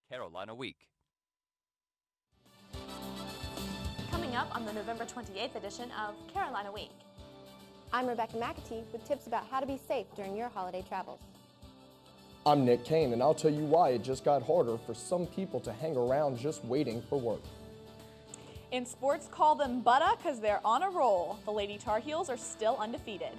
Carolina Week. Coming up on the November 28th edition of Carolina Week. I'm Rebecca McAtee with tips about how to be safe during your holiday travels. I'm Nick Kane, and I'll tell you why it just got harder for some people to hang around just waiting for work. In sports, call them Butta because they're on a roll. The Lady Tar Heels are still undefeated.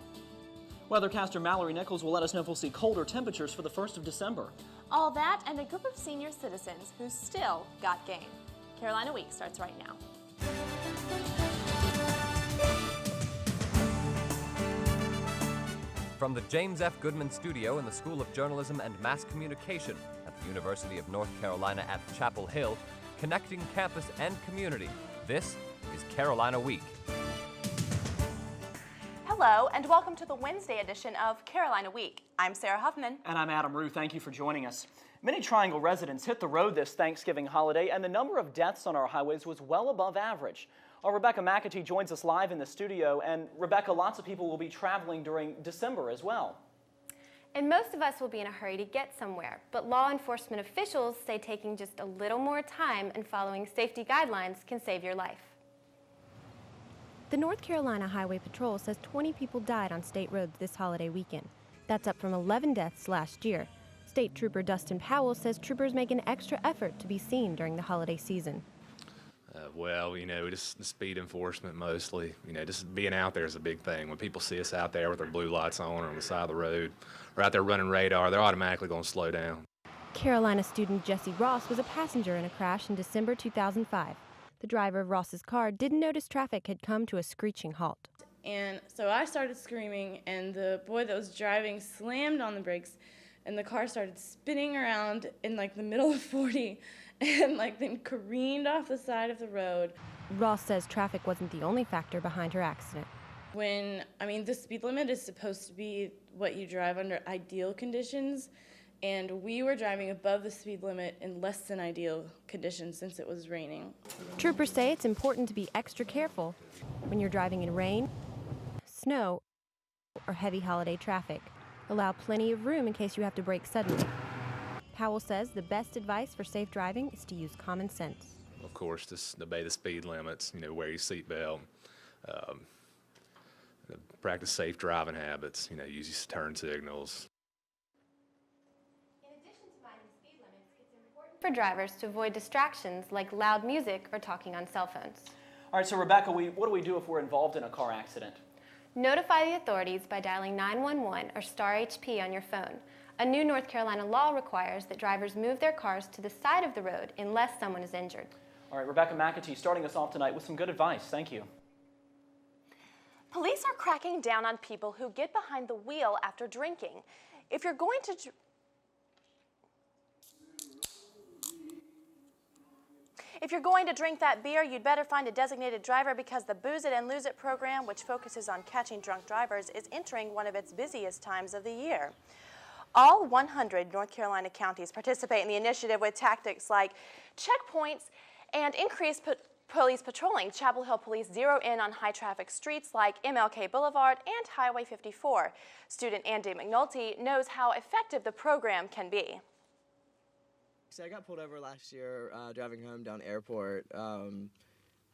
Weathercaster Mallory Nichols will let us know if we'll see colder temperatures for the 1st of December. All that and a group of senior citizens who still got game. Carolina Week starts right now. From the James F. Goodman Studio in the School of Journalism and Mass Communication at the University of North Carolina at Chapel Hill, connecting campus and community, this is Carolina Week. Hello, and welcome to the Wednesday edition of Carolina Week. I'm Sarah Huffman. And I'm Adam Rue. Thank you for joining us. Many Triangle residents hit the road this Thanksgiving holiday, and the number of deaths on our highways was well above average. Our Rebecca McAtee joins us live in the studio, and Rebecca, lots of people will be traveling during December as well. And most of us will be in a hurry to get somewhere, but law enforcement officials say taking just a little more time and following safety guidelines can save your life. The North Carolina Highway Patrol says 20 people died on state roads this holiday weekend. That's up from 11 deaths last year. State Trooper Dustin Powell says troopers make an extra effort to be seen during the holiday season. Just speed enforcement mostly. Just being out there is a big thing. When people see us out there with our blue lights on or on the side of the road or out there running radar, they're automatically going to slow down. Carolina student Jesse Ross was a passenger in a crash in December 2005. The driver of Ross's car didn't notice traffic had come to a screeching halt. And so I started screaming, and the boy that was driving slammed on the brakes, and the car started spinning around in the middle of 40 and then careened off the side of the road. Ross says traffic wasn't the only factor behind her accident. The speed limit is supposed to be what you drive under ideal conditions, and we were driving above the speed limit in less than ideal conditions since it was raining. Troopers say it's important to be extra careful when you're driving in rain, snow, or heavy holiday traffic. Allow plenty of room in case you have to brake suddenly. Powell says the best advice for safe driving is to use common sense. Of course, just obey the speed limits, wear your seatbelt, practice safe driving habits, use your turn signals. In addition to minding speed limits, it's important for drivers to avoid distractions like loud music or talking on cell phones. All right, so Rebecca, what do we do if we're involved in a car accident? Notify the authorities by dialing 911 or Star HP on your phone. A new North Carolina law requires that drivers move their cars to the side of the road unless someone is injured. All right, Rebecca McAtee starting us off tonight with some good advice. Thank you. Police are cracking down on people who get behind the wheel after drinking. If you're going to drink that beer, you'd better find a designated driver because the Booze It and Lose It program, which focuses on catching drunk drivers, is entering one of its busiest times of the year. All 100 North Carolina counties participate in the initiative with tactics like checkpoints and increased police patrolling. Chapel Hill police zero in on high-traffic streets like MLK Boulevard and Highway 54. Student Andy McNulty knows how effective the program can be. So I got pulled over last year driving home down Airport, and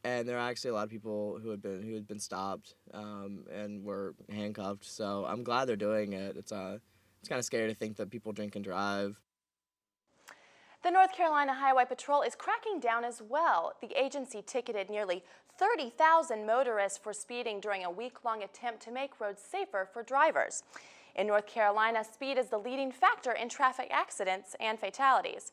there are actually a lot of people who had been stopped and were handcuffed. So I'm glad they're doing it. It's kind of scary to think that people drink and drive. The North Carolina Highway Patrol is cracking down as well. The agency ticketed nearly 30,000 motorists for speeding during a week-long attempt to make roads safer for drivers. In North Carolina, speed is the leading factor in traffic accidents and fatalities.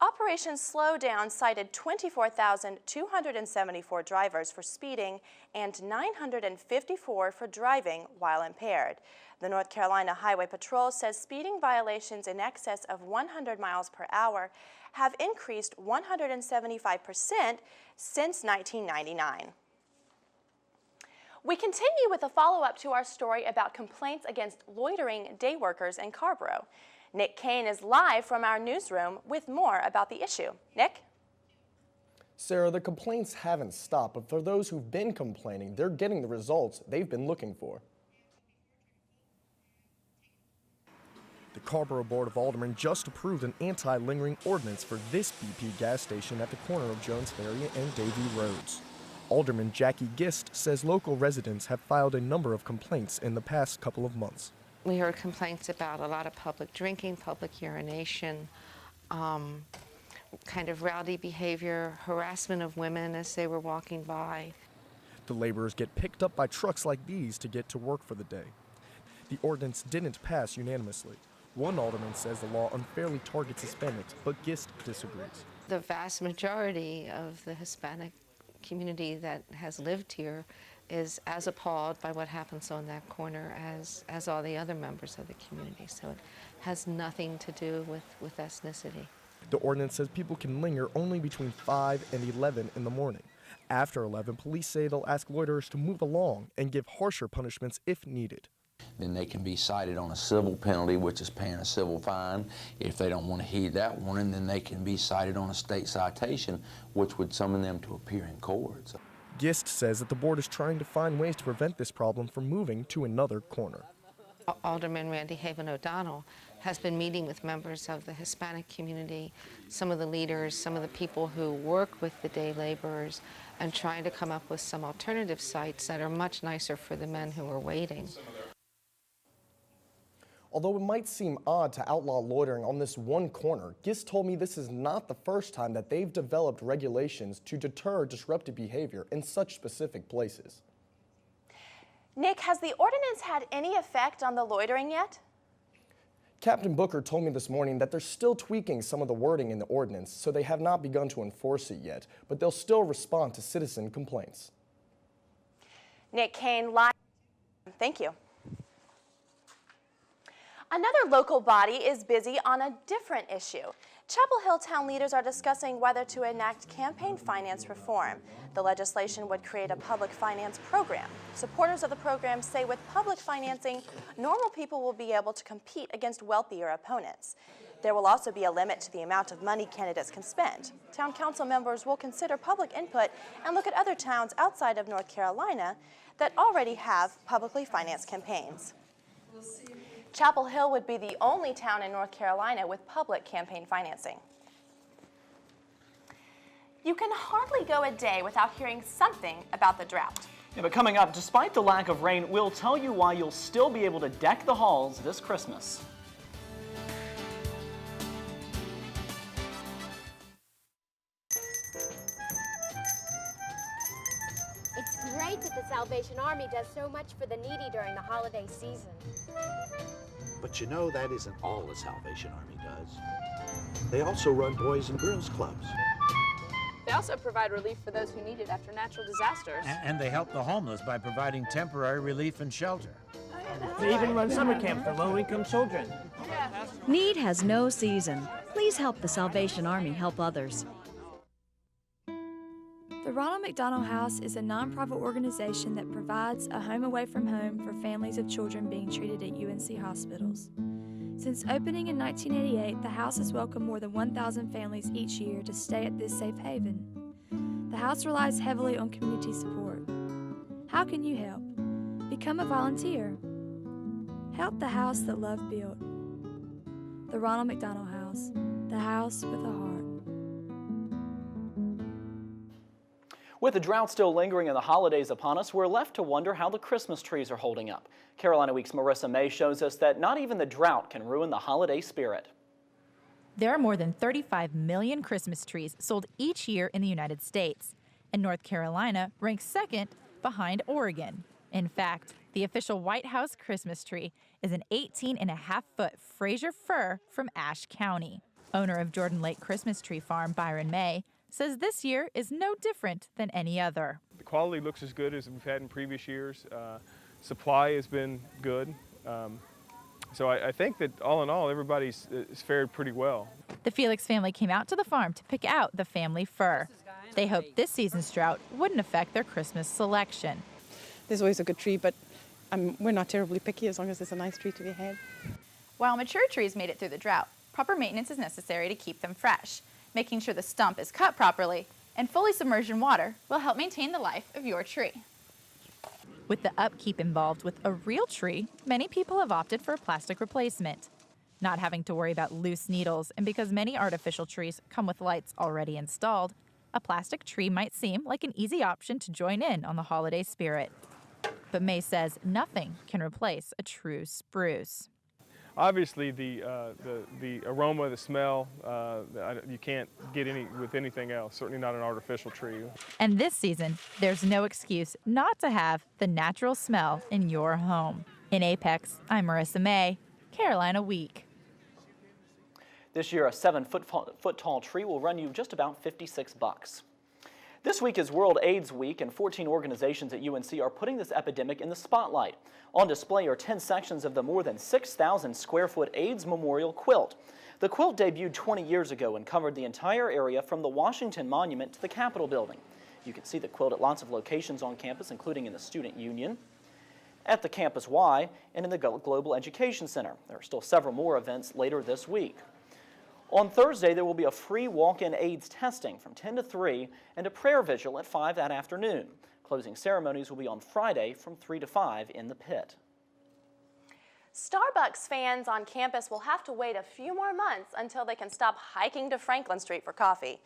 Operation Slowdown cited 24,274 drivers for speeding and 954 for driving while impaired. The North Carolina Highway Patrol says speeding violations in excess of 100 miles per hour have increased 175% since 1999. We continue with a follow-up to our story about complaints against loitering day workers in Carrboro. Nick Kane is live from our newsroom with more about the issue. Nick? Sarah, the complaints haven't stopped, but for those who've been complaining, they're getting the results they've been looking for. The Carrboro Board of Aldermen just approved an anti-lingering ordinance for this BP gas station at the corner of Jones Ferry and Davie Roads. Alderman Jackie Gist says local residents have filed a number of complaints in the past couple of months. We heard complaints about a lot of public drinking, public urination, kind of rowdy behavior, harassment of women as they were walking by. The laborers get picked up by trucks like these to get to work for the day. The ordinance didn't pass unanimously. One alderman says the law unfairly targets Hispanics, but Gist disagrees. The vast majority of the Hispanic community that has lived here is as appalled by what happens on that corner as all the other members of the community. So it has nothing to do with ethnicity. The ordinance says people can linger only between 5 and 11 in the morning. After 11, police say they'll ask loiterers to move along and give harsher punishments if needed. Then they can be cited on a civil penalty, which is paying a civil fine. If they don't want to heed that warning, then they can be cited on a state citation, which would summon them to appear in court. So. Gist says that the board is trying to find ways to prevent this problem from moving to another corner. Alderman Randy Haven O'Donnell has been meeting with members of the Hispanic community, some of the leaders, some of the people who work with the day laborers, and trying to come up with some alternative sites that are much nicer for the men who are waiting. Although it might seem odd to outlaw loitering on this one corner, Gist told me this is not the first time that they've developed regulations to deter disruptive behavior in such specific places. Nick, has the ordinance had any effect on the loitering yet? Captain Booker told me this morning that they're still tweaking some of the wording in the ordinance, so they have not begun to enforce it yet, but they'll still respond to citizen complaints. Nick Kane, live. Thank you. Another local body is busy on a different issue. Chapel Hill town leaders are discussing whether to enact campaign finance reform. The legislation would create a public finance program. Supporters of the program say with public financing, normal people will be able to compete against wealthier opponents. There will also be a limit to the amount of money candidates can spend. Town council members will consider public input and look at other towns outside of North Carolina that already have publicly financed campaigns. Chapel Hill would be the only town in North Carolina with public campaign financing. You can hardly go a day without hearing something about the drought. Yeah, but coming up, despite the lack of rain, we'll tell you why you'll still be able to deck the halls this Christmas. It's great that the Salvation Army does so much for the needy during the holiday season. But you know, that isn't all the Salvation Army does. They also run Boys and Girls Clubs. They also provide relief for those who need it after natural disasters. And they help the homeless by providing temporary relief and shelter. They even run summer camps for low-income children. Need has no season. Please help the Salvation Army help others. The Ronald McDonald House is a nonprofit organization that provides a home away from home for families of children being treated at UNC hospitals. Since opening in 1988, the house has welcomed more than 1,000 families each year to stay at this safe haven. The house relies heavily on community support. How can you help? Become a volunteer. Help the house that love built. The Ronald McDonald House, the house with a heart. With the drought still lingering and the holidays upon us, we're left to wonder how the Christmas trees are holding up. Carolina Week's Marissa May shows us that not even the drought can ruin the holiday spirit. There are more than 35 million Christmas trees sold each year in the United States, and North Carolina ranks second behind Oregon. In fact, the official White House Christmas tree is an 18.5-foot Fraser fir from Ashe County. Owner of Jordan Lake Christmas Tree Farm, Byron May, says this year is no different than any other. The quality looks as good as we've had in previous years. Supply has been good. So I think that all in all, everybody's fared pretty well. The Felix family came out to the farm to pick out the family fir. They hoped this season's drought wouldn't affect their Christmas selection. There's always a good tree, but we're not terribly picky as long as it's a nice tree to be had. While mature trees made it through the drought, proper maintenance is necessary to keep them fresh. Making sure the stump is cut properly and fully submerged in water will help maintain the life of your tree. With the upkeep involved with a real tree, many people have opted for a plastic replacement. Not having to worry about loose needles, and because many artificial trees come with lights already installed, a plastic tree might seem like an easy option to join in on the holiday spirit. But May says nothing can replace a true spruce. Obviously, the aroma, the smell, you can't get with anything else, certainly not an artificial tree. And this season, there's no excuse not to have the natural smell in your home. In Apex, I'm Marissa May, Carolina Week. This year, a 7-foot tall tree will run you just about $56. This week is World AIDS Week, and 14 organizations at UNC are putting this epidemic in the spotlight. On display are 10 sections of the more than 6,000 square foot AIDS Memorial Quilt. The quilt debuted 20 years ago and covered the entire area from the Washington Monument to the Capitol building. You can see the quilt at lots of locations on campus, including in the Student Union, at the Campus Y, and in the Global Education Center. There are still several more events later this week. On Thursday, there will be a free walk-in AIDS testing from 10 to 3 and a prayer vigil at 5 that afternoon. Closing ceremonies will be on Friday from 3 to 5 in the pit. Starbucks fans on campus will have to wait a few more months until they can stop hiking to Franklin Street for coffee.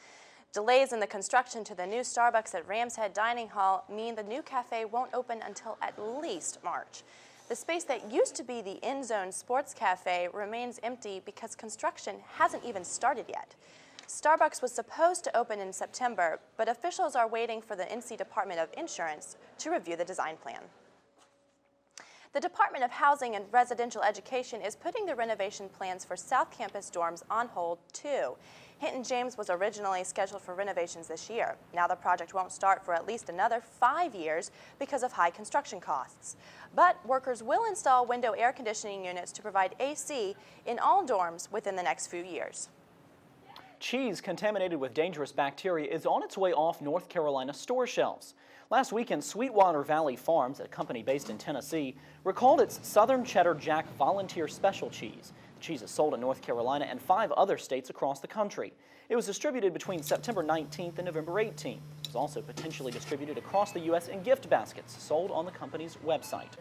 Delays in the construction to the new Starbucks at Rams Head Dining Hall mean the new cafe won't open until at least March. The space that used to be the End Zone Sports Cafe remains empty because construction hasn't even started yet. Starbucks was supposed to open in September, but officials are waiting for the NC Department of Insurance to review the design plan. The Department of Housing and Residential Education is putting the renovation plans for South Campus dorms on hold, too. Hinton James was originally scheduled for renovations this year. Now the project won't start for at least another 5 years because of high construction costs. But workers will install window air conditioning units to provide AC in all dorms within the next few years. Cheese contaminated with dangerous bacteria is on its way off North Carolina store shelves. Last weekend, Sweetwater Valley Farms, a company based in Tennessee, recalled its Southern Cheddar Jack Volunteer Special Cheese. The cheese is sold in North Carolina and 5 other states across the country. It was distributed between September 19th and November 18th. It was also potentially distributed across the U.S. in gift baskets sold on the company's website.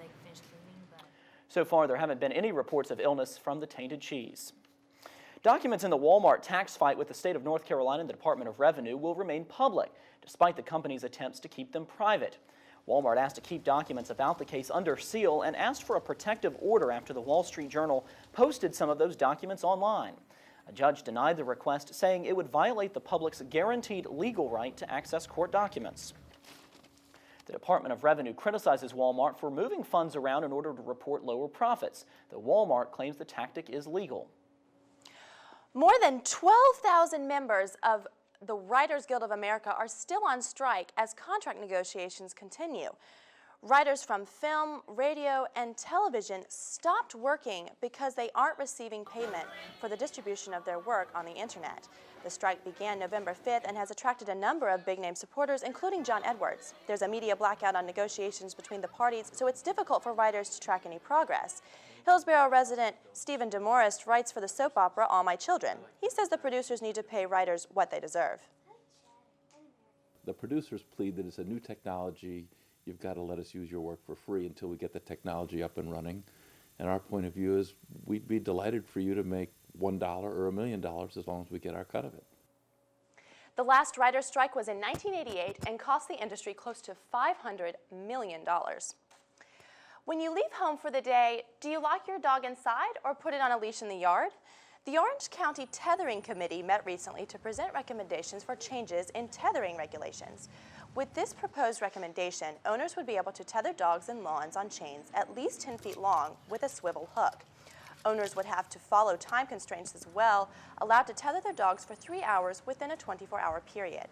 So far, there haven't been any reports of illness from the tainted cheese. Documents in the Walmart tax fight with the state of North Carolina and the Department of Revenue will remain public, despite the company's attempts to keep them private. Walmart asked to keep documents about the case under seal and asked for a protective order after the Wall Street Journal posted some of those documents online. A judge denied the request, saying it would violate the public's guaranteed legal right to access court documents. The Department of Revenue criticizes Walmart for moving funds around in order to report lower profits, though Walmart claims the tactic is legal. More than 12,000 members of the Writers Guild of America are still on strike as contract negotiations continue. Writers from film, radio, and television stopped working because they aren't receiving payment for the distribution of their work on the internet. The strike began November 5th and has attracted a number of big-name supporters, including John Edwards. There's a media blackout on negotiations between the parties, so it's difficult for writers to track any progress. Hillsborough resident Stephen DeMorist writes for the soap opera All My Children. He says the producers need to pay writers what they deserve. The producers plead that it's a new technology. You've got to let us use your work for free until we get the technology up and running. And our point of view is we'd be delighted for you to make $1 or $1 million as long as we get our cut of it. The last writer's strike was in 1988 and cost the industry close to $500 million. When you leave home for the day, do you lock your dog inside or put it on a leash in the yard? The Orange County Tethering Committee met recently to present recommendations for changes in tethering regulations. With this proposed recommendation, owners would be able to tether dogs and lawns on chains at least 10 feet long with a swivel hook. Owners would have to follow time constraints as well, allowed to tether their dogs for 3 hours within a 24-hour period.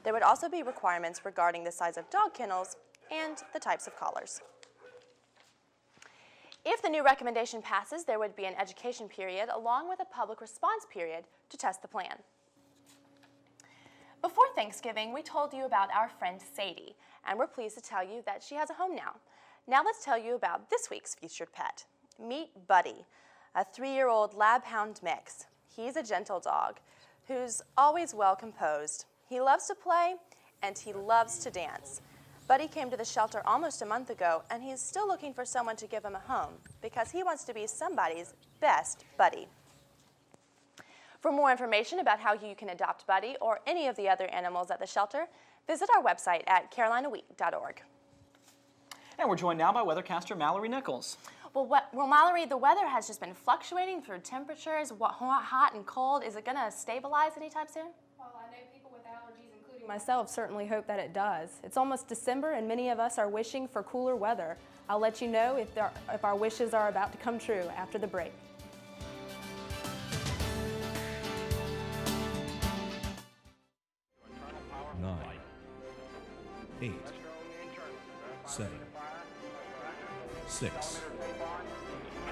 There would also be requirements regarding the size of dog kennels and the types of collars. If the new recommendation passes, there would be an education period along with a public response period to test the plan. Before Thanksgiving, we told you about our friend Sadie, and we're pleased to tell you that she has a home now. Now let's tell you about this week's featured pet. Meet Buddy, a 3-year-old lab hound mix. He's a gentle dog who's always well composed. He loves to play and he loves to dance. Buddy came to the shelter almost a month ago, and he's still looking for someone to give him a home because he wants to be somebody's best buddy. For more information about how you can adopt Buddy or any of the other animals at the shelter, visit our website at carolinaweek.org. And we're joined now by weathercaster Mallory Nichols. Well, Mallory, the weather has just been fluctuating through temperatures, hot and cold. Is it going to stabilize anytime soon? Well, I know people with allergies, including myself, certainly hope that it does. It's almost December, and many of us are wishing for cooler weather. I'll let you know if our wishes are about to come true after the break. Nine, 8, 7, 6,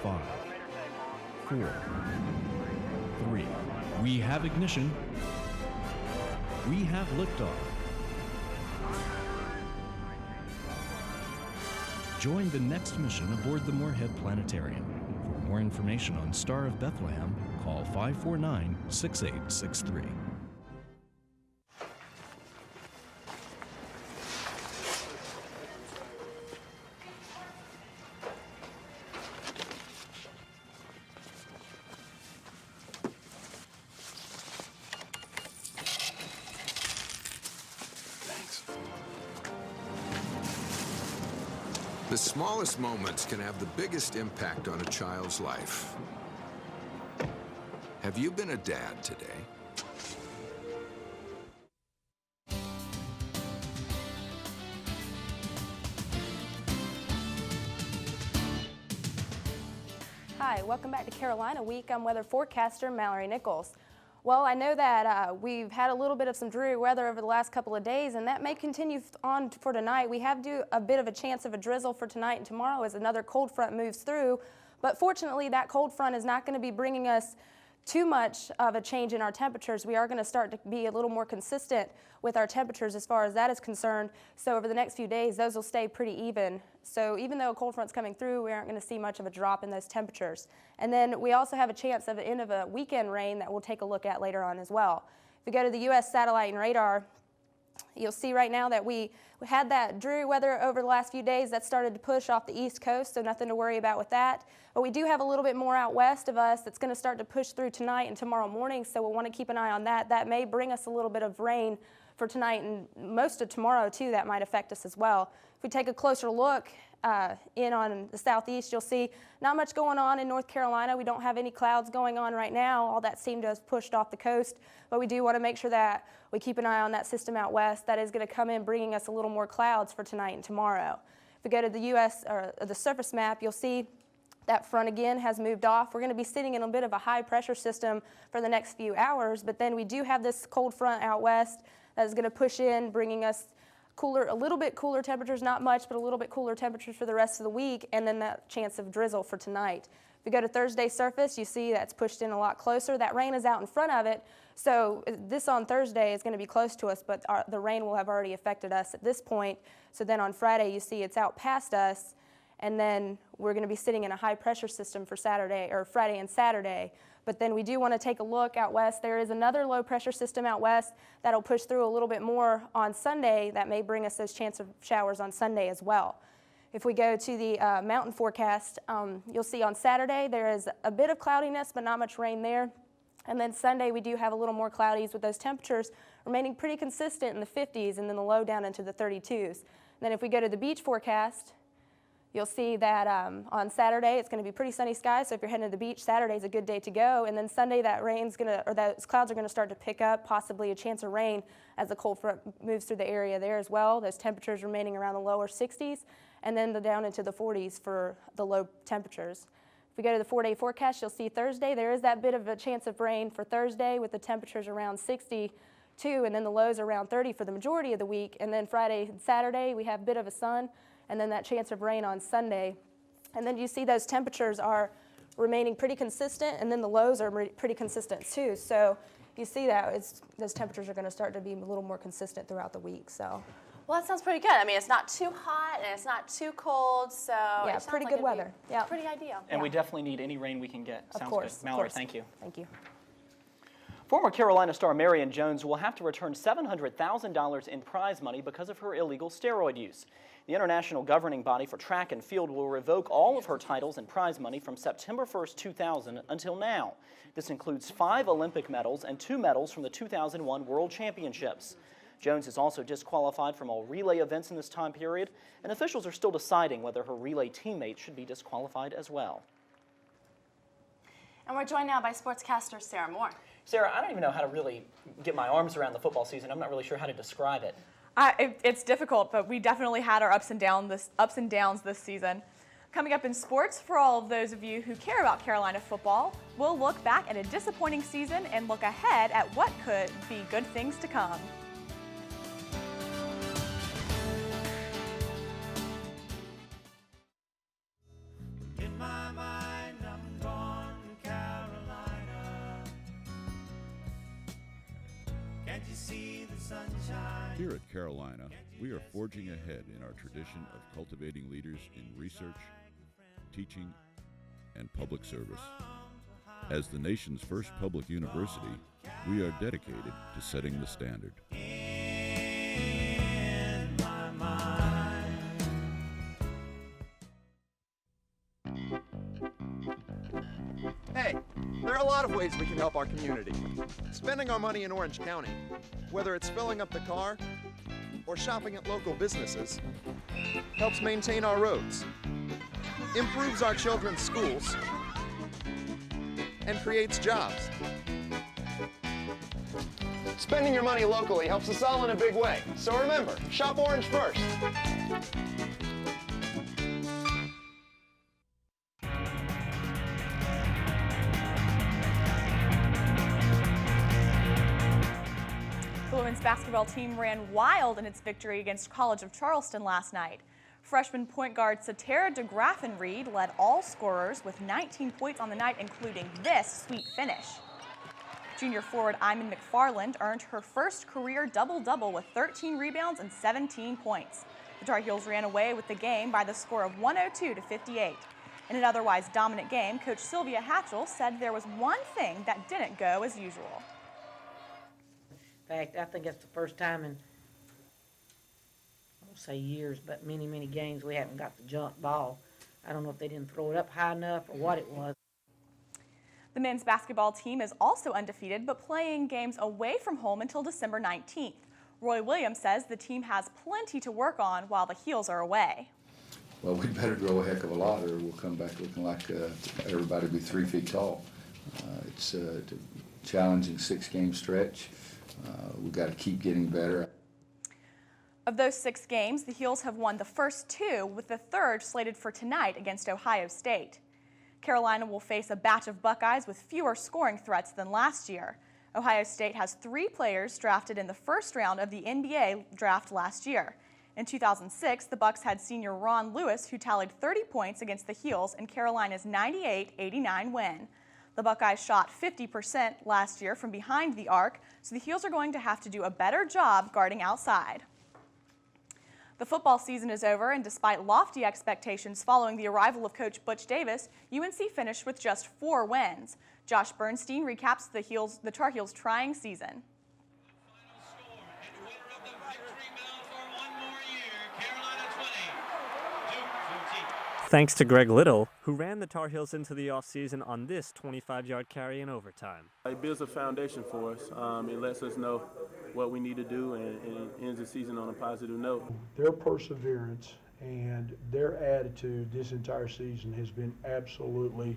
5, 4, 3. We have ignition. We have liftoff. Join the next mission aboard the Moorhead Planetarium. For more information on Star of Bethlehem, call 549-6863. The smallest moments can have the biggest impact on a child's life. Have you been a dad today? Hi, welcome back to Carolina Week. I'm weather forecaster Mallory Nichols. Well, I know that we've had a little bit of some dreary weather over the last couple of days, and that may continue on for tonight. We have a bit of a chance of a drizzle for tonight and tomorrow as another cold front moves through, but fortunately that cold front is not going to be bringing us too much of a change in our temperatures. We are going to start to be a little more consistent with our temperatures as far as that is concerned. So over the next few days, those will stay pretty even. So even though a cold front's coming through, we aren't going to see much of a drop in those temperatures. And then we also have a chance of the end of a weekend rain that we'll take a look at later on as well. If we go to the U.S. satellite and radar, you'll see right now that we had that dreary weather over the last few days that started to push off the east coast, so nothing to worry about with that. But we do have a little bit more out west of us that's going to start to push through tonight and tomorrow morning, so we'll want to keep an eye on that. That may bring us a little bit of rain for tonight and most of tomorrow too. That might affect us as well. If we take a closer look in on the southeast, you'll see not much going on in North Carolina. We don't have any clouds going on right now. All that seemed to have pushed off the coast, but we do want to make sure that we keep an eye on that system out west that is going to come in bringing us a little more clouds for tonight and tomorrow. If we go to the U.S. or the surface map, you'll see that front again has moved off. We're going to be sitting in a bit of a high pressure system for the next few hours, but then we do have this cold front out west that is going to push in, bringing us a little bit cooler temperatures, not much, but a little bit cooler temperatures for the rest of the week, and then that chance of drizzle for tonight. If we go to Thursday's surface, you see that's pushed in a lot closer. That rain is out in front of it, so this on Thursday is going to be close to us, but the rain will have already affected us at this point. So then on Friday, you see it's out past us, and then we're going to be sitting in a high pressure system for Saturday or Friday and Saturday. But then we do want to take a look out west. There is another low pressure system out west that'll push through a little bit more on Sunday that may bring us those chance of showers on Sunday as well. If we go to the mountain forecast, you'll see on Saturday there is a bit of cloudiness, but not much rain there. And then Sunday we do have a little more cloudies with those temperatures remaining pretty consistent in the 50s and then the low down into the 32s. And then if we go to the beach forecast, you'll see that on Saturday it's going to be pretty sunny skies, so if you're heading to the beach, Saturday's a good day to go. And then Sunday those clouds are going to start to pick up, possibly a chance of rain as the cold front moves through the area there as well. Those temperatures remaining around the lower 60s, and then down into the 40s for the low temperatures. If we go to the 4-day forecast, you'll see Thursday there is that bit of a chance of rain for Thursday with the temperatures around 62, and then the lows around 30 for the majority of the week. And then Friday and Saturday we have a bit of a sun, and then that chance of rain on Sunday. And then you see those temperatures are remaining pretty consistent, and then the lows are pretty consistent too. So you see that those temperatures are going to start to be a little more consistent throughout the week. So. Well, that sounds pretty good. I mean, it's not too hot and it's not too cold, so yeah, it sounds pretty like good weather. Yeah, pretty ideal. And we definitely need any rain we can get. Sounds good. Mallory, thank you. Thank you. Former Carolina star Marion Jones will have to return $700,000 in prize money because of her illegal steroid use. The international governing body for track and field will revoke all of her titles and prize money from September 1st, 2000 until now. This includes 5 Olympic medals and 2 medals from the 2001 World Championships. Jones is also disqualified from all relay events in this time period, and officials are still deciding whether her relay teammates should be disqualified as well. And we're joined now by sportscaster Sarah Moore. Sarah, I don't even know how to really get my arms around the football season. I'm not really sure how to describe it. It's difficult, but we definitely had our ups and downs this season. Coming up in sports, for all of those of you who care about Carolina football, we'll look back at a disappointing season and look ahead at what could be good things to come. Here at Carolina, we are forging ahead in our tradition of cultivating leaders in research, teaching, and public service. As the nation's first public university, we are dedicated to setting the standard. Hey, there are a lot of ways we can help our community. Spending our money in Orange County, whether it's filling up the car or shopping at local businesses, helps maintain our roads, improves our children's schools, and creates jobs. Spending your money locally helps us all in a big way. So remember, shop Orange first. The women's basketball team ran wild in its victory against College of Charleston last night. Freshman point guard Satara DeGraffenried led all scorers with 19 points on the night, including this sweet finish. Junior forward Iman McFarland earned her first career double-double with 13 rebounds and 17 points. The Tar Heels ran away with the game by the score of 102-58. In an otherwise dominant game, Coach Sylvia Hatchell said there was one thing that didn't go as usual. In fact, I think that's the first time in, I won't say years, but many, many games we haven't got the jump ball. I don't know if they didn't throw it up high enough or what it was. The men's basketball team is also undefeated, but playing games away from home until December 19th. Roy Williams says the team has plenty to work on while the Heels are away. Well, we better grow a heck of a lot or we'll come back looking like everybody will be 3 feet tall. It's a challenging 6-game stretch. We've got to keep getting better. Of those 6 games, the Heels have won the first 2, with the third slated for tonight against Ohio State. Carolina will face a batch of Buckeyes with fewer scoring threats than last year. Ohio State has 3 players drafted in the first round of the NBA draft last year. In 2006, the Bucks had senior Ron Lewis, who tallied 30 points against the Heels in Carolina's 98-89 win. The Buckeyes shot 50% last year from behind the arc, so the Heels are going to have to do a better job guarding outside. The football season is over, and despite lofty expectations following the arrival of Coach Butch Davis, UNC finished with just 4 wins. Josh Bernstein recaps the Tar Heels' trying season. Thanks to Greg Little, who ran the Tar Heels into the offseason on this 25-yard carry in overtime. It builds a foundation for us. It lets us know what we need to do and ends the season on a positive note. Their perseverance and their attitude this entire season has been absolutely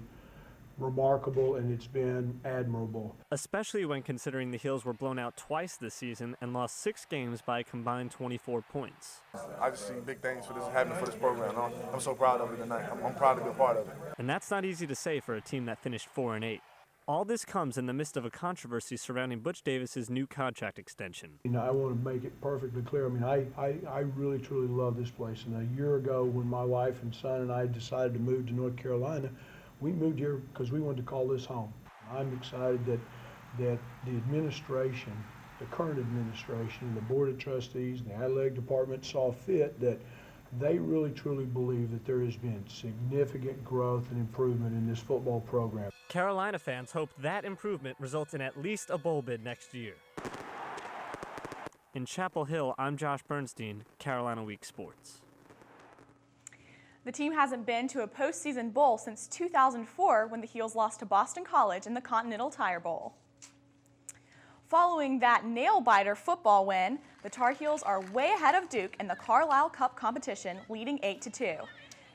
remarkable, and it's been admirable. Especially when considering the Heels were blown out twice this season and lost 6 games by a combined 24 points. I just see big things for this happening for this program. I'm so proud of it tonight. I'm proud to be a part of it. And that's not easy to say for a team that finished 4-8. All this comes in the midst of a controversy surrounding Butch Davis's new contract extension. You know, I want to make it perfectly clear. I mean, I really, truly love this place. And a year ago, when my wife and son and I decided to move to North Carolina, we moved here because we wanted to call this home. I'm excited that the administration, the current administration, the Board of Trustees, and the Athletic Department saw fit that they really truly believe that there has been significant growth and improvement in this football program. Carolina fans hope that improvement results in at least a bowl bid next year. In Chapel Hill, I'm Josh Bernstein, Carolina Week Sports. The team hasn't been to a postseason bowl since 2004 when the Heels lost to Boston College in the Continental Tire Bowl. Following that nail-biter football win, the Tar Heels are way ahead of Duke in the Carlisle Cup competition, leading 8-2.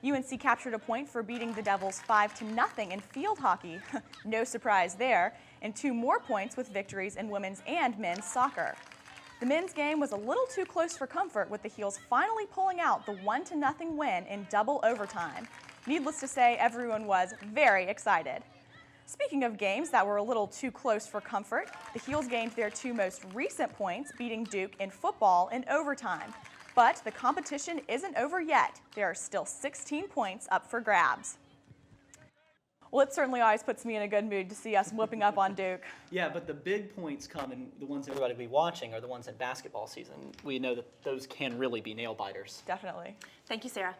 UNC captured a point for beating the Devils 5-0 in field hockey, no surprise there, and 2 more points with victories in women's and men's soccer. The men's game was a little too close for comfort, with the Heels finally pulling out the 1-0 win in double overtime. Needless to say, everyone was very excited. Speaking of games that were a little too close for comfort, the Heels gained their 2 most recent points, beating Duke in football in overtime. But the competition isn't over yet. There are still 16 points up for grabs. Well, it certainly always puts me in a good mood to see us whooping up on Duke. Yeah, but the big points come, and the ones everybody will be watching are the ones in basketball season. We know that those can really be nail biters. Definitely. Thank you, Sarah.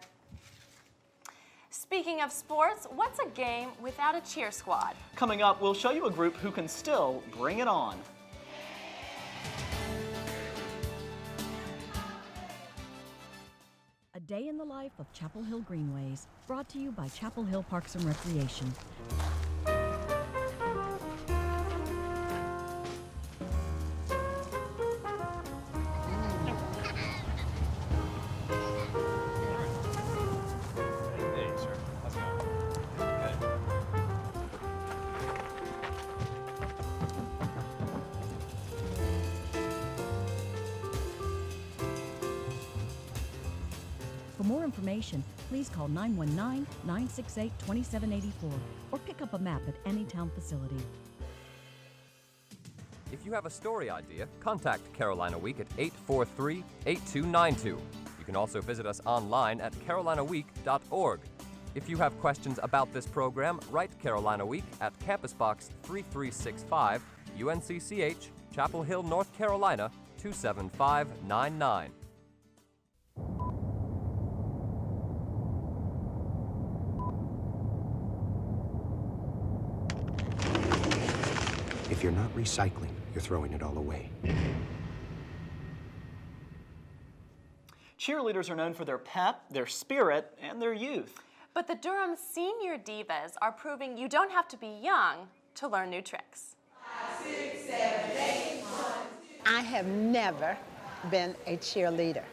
Speaking of sports, what's a game without a cheer squad? Coming up, we'll show you a group who can still bring it on. A day in the life of Chapel Hill Greenways, brought to you by Chapel Hill Parks and Recreation. For more information, please call 919-968-2784 or pick up a map at any town facility. If you have a story idea, contact Carolina Week at 843-8292. You can also visit us online at carolinaweek.org. If you have questions about this program, write Carolina Week at Campus Box 3365, UNCCH, Chapel Hill, North Carolina, 27599. If you're not recycling, you're throwing it all away. Cheerleaders are known for their pep, their spirit, and their youth. But the Durham Senior Divas are proving you don't have to be young to learn new tricks. 5, 6, 7, 8, 1. I have never been a cheerleader.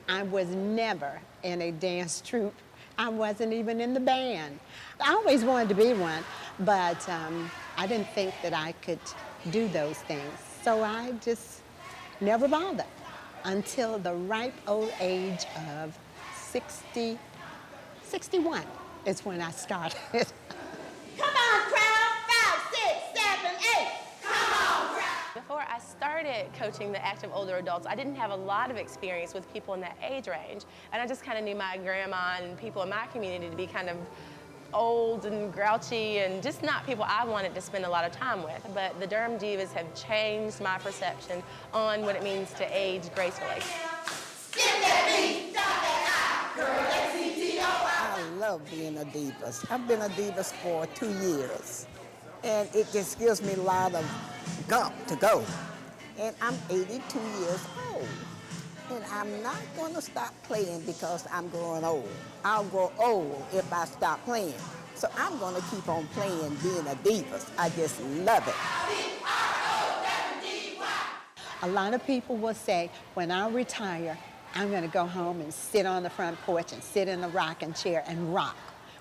I was never in a dance troupe. I wasn't even in the band. I always wanted to be one, but I didn't think that I could do those things. So I just never bothered until the ripe old age of 61 is when I started. Come on, crowd, 5, 6, 7, 8. Come on, crowd. Before I started coaching the active older adults, I didn't have a lot of experience with people in that age range. And I just kind of knew my grandma and people in my community to be kind of old and grouchy and just not people I wanted to spend a lot of time with. But the Durham Divas have changed my perception on what it means to age gracefully. I love being a Divas. I've been a Divas for 2 years. And it just gives me a lot of gump to go. And I'm 82 years old. And I'm not going to stop playing because I'm growing old. I'll grow old if I stop playing. So I'm going to keep on playing, being a Divas. I just love it. A lot of people will say, when I retire, I'm going to go home and sit on the front porch and sit in the rocking chair and rock.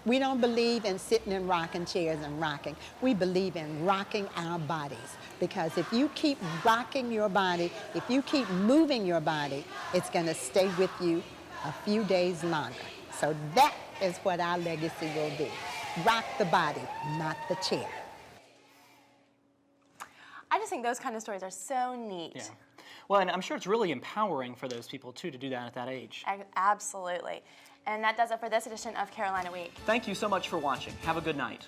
We don't believe in sitting in rocking chairs and rocking. We believe in rocking our bodies. Because if you keep rocking your body, if you keep moving your body, it's going to stay with you a few days longer. So that is what our legacy will be. Rock the body, not the chair. I just think those kind of stories are so neat. Yeah. Well, and I'm sure it's really empowering for those people, too, to do that at that age. Absolutely. And that does it for this edition of Carolina Week. Thank you so much for watching. Have a good night.